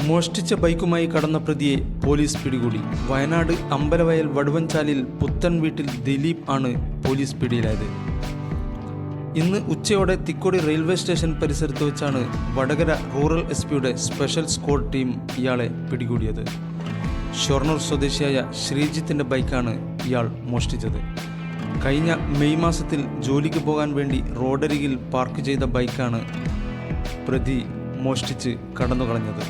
മോഷ്ടിച്ച ബൈക്കുമായി കടന്ന പ്രതിയെ പോലീസ് പിടികൂടി. വയനാട് അമ്പലവയൽ വടുവഞ്ചാലിൽ പുത്തൻ വീട്ടിൽ ദിലീപ് ആണ് പോലീസ് പിടിയിലായത്. ഇന്ന് ഉച്ചയോടെ തിക്കോടി റെയിൽവേ സ്റ്റേഷൻ പരിസരത്ത് വെച്ചാണ് വടകര റൂറൽ എസ്.പിയുടെ സ്പെഷ്യൽ സ്ക്വാഡ് ടീം ഇയാളെ പിടികൂടിയത്. ഷൊർണൂർ സ്വദേശിയായ ശ്രീജിത്തിൻ്റെ ബൈക്കാണ് ഇയാൾ മോഷ്ടിച്ചത്. കഴിഞ്ഞ മെയ് മാസത്തിൽ ജോലിക്ക് പോകാൻ വേണ്ടി റോഡരികിൽ പാർക്ക് ചെയ്ത ബൈക്കാണ് പ്രതി മോഷ്ടിച്ച് കടന്നുകളഞ്ഞത്.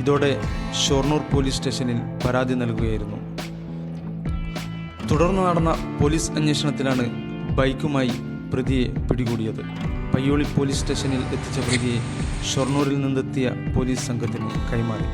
ഇതോടെ ഷൊർണൂർ പോലീസ് സ്റ്റേഷനിൽ പരാതി നൽകുകയായിരുന്നു. തുടർന്ന് നടന്ന പോലീസ് അന്വേഷണത്തിലാണ് ബൈക്കുമായി പ്രതിയെ പിടികൂടിയത്. പയ്യോളി പോലീസ് സ്റ്റേഷനിൽ എത്തിച്ച പ്രതിയെ ഷൊർണൂരിൽ നിന്നെത്തിയ പോലീസ് സംഘത്തിന് കൈമാറി.